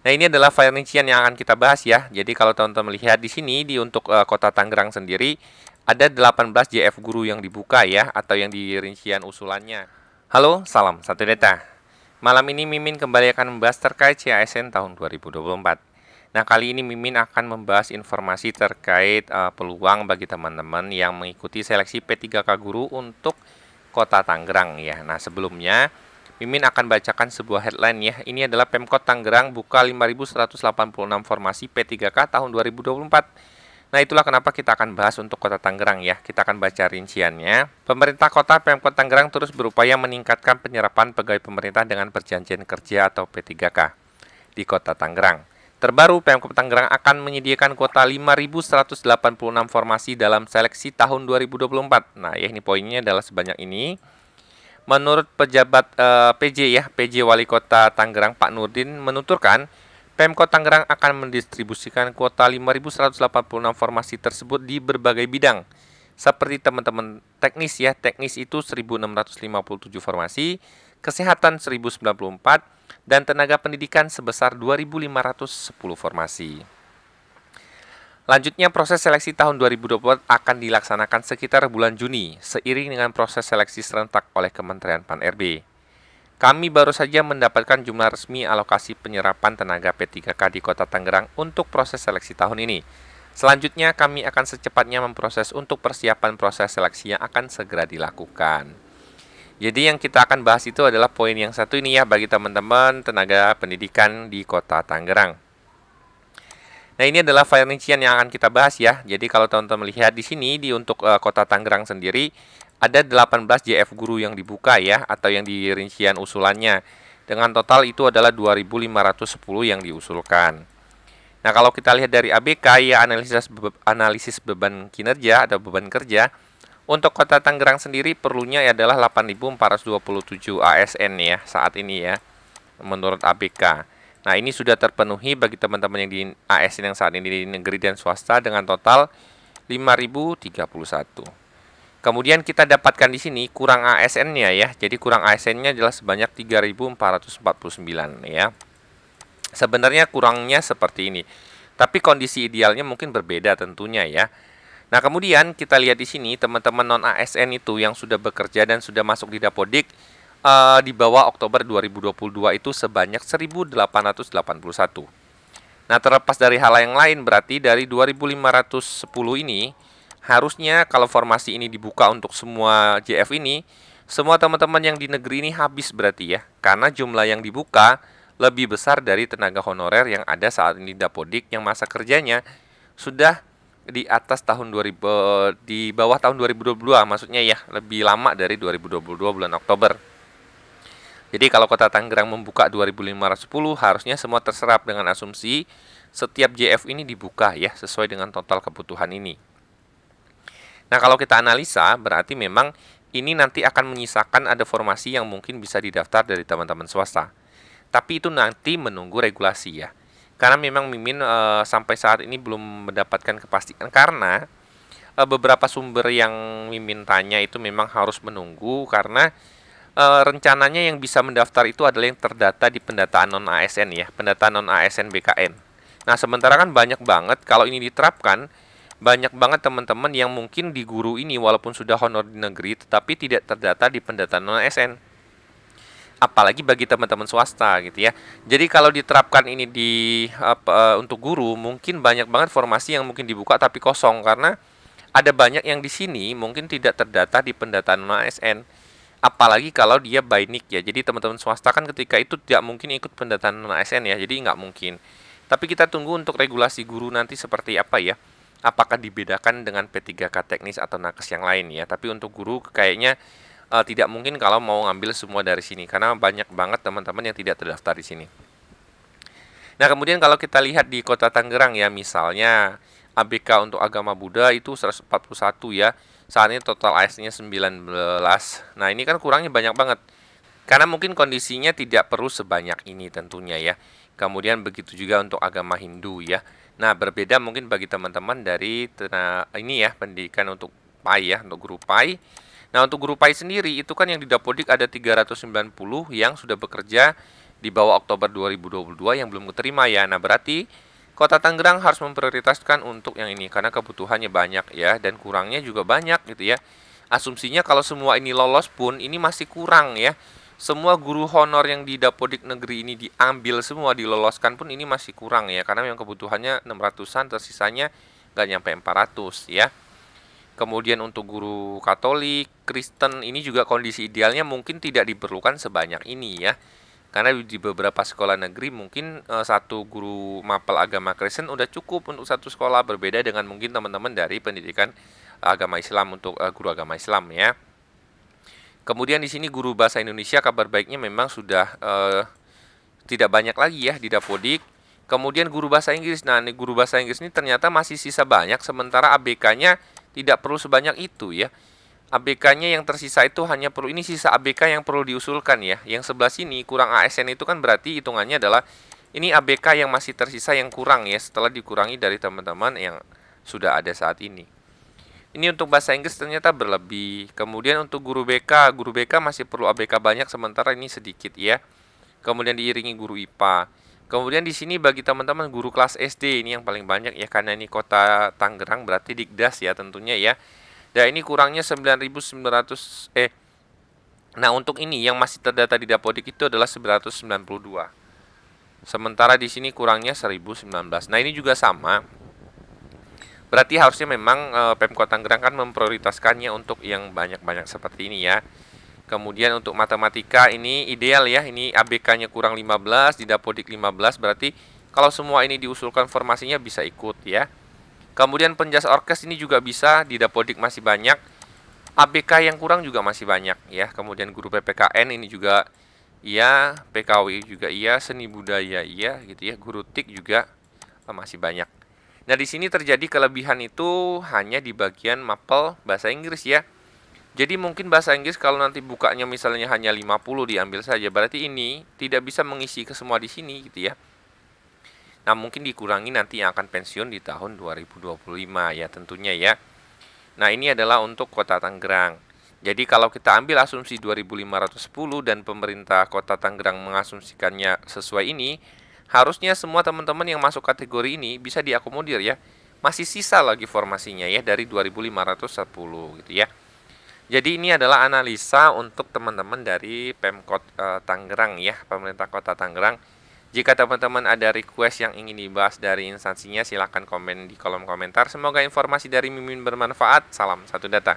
Nah, ini adalah file rincian yang akan kita bahas ya. Jadi kalau teman-teman lihat di sini untuk Kota Tangerang sendiri ada 18 JF guru yang dibuka ya atau yang di rincian usulannya. Halo, salam satu data. Malam ini Mimin kembali akan membahas terkait CASN tahun 2024. Nah, kali ini Mimin akan membahas informasi terkait peluang bagi teman-teman yang mengikuti seleksi P3K Guru untuk Kota Tangerang ya. Nah, sebelumnya Mimin akan bacakan sebuah headline ya. Ini adalah Pemkot Tangerang buka 5.186 formasi P3K tahun 2024. Nah, itulah kenapa kita akan bahas untuk Kota Tangerang ya. Kita akan baca rinciannya. Pemerintah Kota Pemkot Tangerang terus berupaya meningkatkan penyerapan pegawai pemerintah dengan perjanjian kerja atau P3K di Kota Tangerang. Terbaru, Pemkot Tangerang akan menyediakan kuota 5.186 formasi dalam seleksi tahun 2024. Nah, ya ini poinnya adalah sebanyak ini. Menurut pejabat PJ ya, PJ Wali Kota Tangerang Pak Nurdin menuturkan, Pemkot Tangerang akan mendistribusikan kuota 5.186 formasi tersebut di berbagai bidang. Seperti teman-teman teknis ya, teknis itu 1.657 formasi, kesehatan 1.094, dan tenaga pendidikan sebesar 2.510 formasi. Lanjutnya, proses seleksi tahun 2024 akan dilaksanakan sekitar bulan Juni, seiring dengan proses seleksi serentak oleh Kementerian Pan-RB. Kami baru saja mendapatkan jumlah resmi alokasi penyerapan tenaga P3K di Kota Tangerang untuk proses seleksi tahun ini. Selanjutnya, kami akan secepatnya memproses untuk persiapan proses seleksi yang akan segera dilakukan. Jadi yang kita akan bahas itu adalah poin yang satu ini ya bagi teman-teman tenaga pendidikan di Kota Tangerang. Nah, ini adalah file rincian yang akan kita bahas ya. Jadi kalau teman-teman lihat di sini untuk Kota Tangerang sendiri ada 18 JF guru yang dibuka ya atau yang di rincian usulannya. Dengan total itu adalah 2.510 yang diusulkan. Nah, kalau kita lihat dari ABK ya analisis beban kinerja atau beban kerja untuk Kota Tangerang sendiri perlunya adalah 8.427 ASN ya saat ini ya menurut ABK. Nah, ini sudah terpenuhi bagi teman-teman yang di ASN yang saat ini di negeri dan swasta dengan total 5.031. Kemudian kita dapatkan di sini kurang ASN-nya ya. Jadi kurang ASN-nya adalah sebanyak 3.449 ya. Sebenarnya kurangnya seperti ini. Tapi kondisi idealnya mungkin berbeda tentunya ya. Nah, kemudian kita lihat di sini teman-teman non ASN itu yang sudah bekerja dan sudah masuk di Dapodik di bawah Oktober 2022 itu sebanyak 1.881. Nah, terlepas dari hal yang lain berarti dari 2.510 ini harusnya kalau formasi ini dibuka untuk semua JF ini, semua teman-teman yang di negeri ini habis berarti ya. Karena jumlah yang dibuka lebih besar dari tenaga honorer yang ada saat ini di Dapodik yang masa kerjanya sudah di atas tahun 2000 di bawah tahun 2022 maksudnya ya, lebih lama dari 2022 bulan Oktober. Jadi kalau Kota Tangerang membuka 2.510 harusnya semua terserap dengan asumsi setiap JF ini dibuka ya sesuai dengan total kebutuhan ini. Nah, kalau kita analisa berarti memang ini nanti akan menyisakan ada formasi yang mungkin bisa didaftar dari teman-teman swasta. Tapi itu nanti menunggu regulasi ya. Karena memang Mimin sampai saat ini belum mendapatkan kepastian karena beberapa sumber yang Mimin tanya itu memang harus menunggu karena rencananya yang bisa mendaftar itu adalah yang terdata di pendataan non-ASN ya, pendataan non-ASN BKN. Nah, sementara kan banyak banget kalau ini diterapkan, banyak banget teman-teman yang mungkin di guru ini walaupun sudah honor di negeri tetapi tidak terdata di pendataan non-ASN. Apalagi bagi teman-teman swasta gitu ya. Jadi kalau diterapkan ini untuk guru, mungkin banyak banget formasi yang mungkin dibuka tapi kosong karena ada banyak yang di sini mungkin tidak terdata di pendataan non-ASN. Apalagi kalau dia by NIK ya. Jadi teman-teman swasta kan ketika itu tidak mungkin ikut pendataan ASN ya. Jadi nggak mungkin. Tapi kita tunggu untuk regulasi guru nanti seperti apa ya. Apakah dibedakan dengan P3K teknis atau nakes yang lain ya. Tapi untuk guru kayaknya tidak mungkin kalau mau ngambil semua dari sini. Karena banyak banget teman-teman yang tidak terdaftar di sini. Nah, kemudian kalau kita lihat di Kota Tangerang ya. Misalnya ABK untuk agama Buddha itu 141 ya. Saat ini total AS-nya 19. Nah, ini kan kurangnya banyak banget. Karena mungkin kondisinya tidak perlu sebanyak ini tentunya ya. Kemudian begitu juga untuk agama Hindu ya. Nah, berbeda mungkin bagi teman-teman dari ini ya, pendidikan untuk PAI ya, untuk guru PAI. Nah, untuk guru PAI sendiri itu kan yang di Dapodik ada 390 yang sudah bekerja di bawah Oktober 2022 yang belum keterima ya. Nah, berarti Kota Tangerang harus memprioritaskan untuk yang ini karena kebutuhannya banyak ya dan kurangnya juga banyak gitu ya. Asumsinya kalau semua ini lolos pun ini masih kurang ya. Semua guru honor yang di Dapodik Negeri ini diambil semua diloloskan pun ini masih kurang ya karena memang kebutuhannya 600-an tersisanya nggak nyampe 400 ya. Kemudian untuk guru Katolik, Kristen ini juga kondisi idealnya mungkin tidak diperlukan sebanyak ini ya. Karena di beberapa sekolah negeri mungkin satu guru mapel agama Kristen udah cukup untuk satu sekolah, berbeda dengan mungkin teman-teman dari pendidikan agama Islam untuk guru agama Islam ya. Kemudian di sini guru bahasa Indonesia kabar baiknya memang sudah tidak banyak lagi ya di Dapodik. Kemudian guru bahasa Inggris. Nah, guru bahasa Inggris ini ternyata masih sisa banyak sementara ABK-nya tidak perlu sebanyak itu ya. ABK-nya yang tersisa itu hanya perlu, ini sisa ABK yang perlu diusulkan ya. Yang sebelah sini kurang ASN itu kan berarti hitungannya adalah ini ABK yang masih tersisa yang kurang ya setelah dikurangi dari teman-teman yang sudah ada saat ini. Ini untuk bahasa Inggris ternyata berlebih. Kemudian untuk guru BK masih perlu ABK banyak sementara ini sedikit ya. Kemudian diiringi guru IPA. Kemudian di sini bagi teman-teman guru kelas SD ini yang paling banyak ya karena ini Kota Tangerang berarti Dikdas ya tentunya ya. Dan ini kurangnya 9.900 Nah, untuk ini yang masih terdata di Dapodik itu adalah 992. Sementara di sini kurangnya 1019. Nah, ini juga sama. Berarti harusnya memang Pemkot Tangerang kan memprioritaskannya untuk yang banyak-banyak seperti ini ya. Kemudian untuk matematika ini ideal ya. Ini ABK-nya kurang 15, di Dapodik 15. Berarti kalau semua ini diusulkan formasinya bisa ikut ya. Kemudian penjas orkes ini juga bisa, di Dapodik masih banyak. ABK yang kurang juga masih banyak ya. Kemudian guru PPKN ini juga iya, PKW juga iya, seni budaya iya gitu ya. Guru TIK juga masih banyak. Nah, di sini terjadi kelebihan itu hanya di bagian mapel bahasa Inggris ya. Jadi mungkin bahasa Inggris kalau nanti bukanya misalnya hanya 50 diambil saja, berarti ini tidak bisa mengisi ke semua di sini gitu ya. Nah, mungkin dikurangi nanti yang akan pensiun di tahun 2025 ya tentunya ya. Nah, ini adalah untuk Kota Tangerang. Jadi kalau kita ambil asumsi 2510 dan pemerintah Kota Tangerang mengasumsikannya sesuai ini, harusnya semua teman-teman yang masuk kategori ini bisa diakomodir ya. Masih sisa lagi formasinya ya dari 2510 gitu ya. Jadi ini adalah analisa untuk teman-teman dari Pemkot Tangerang ya, pemerintah Kota Tangerang. Jika teman-teman ada request yang ingin dibahas dari instansinya, silakan komen di kolom komentar. Semoga informasi dari Mimin bermanfaat. Salam satu data.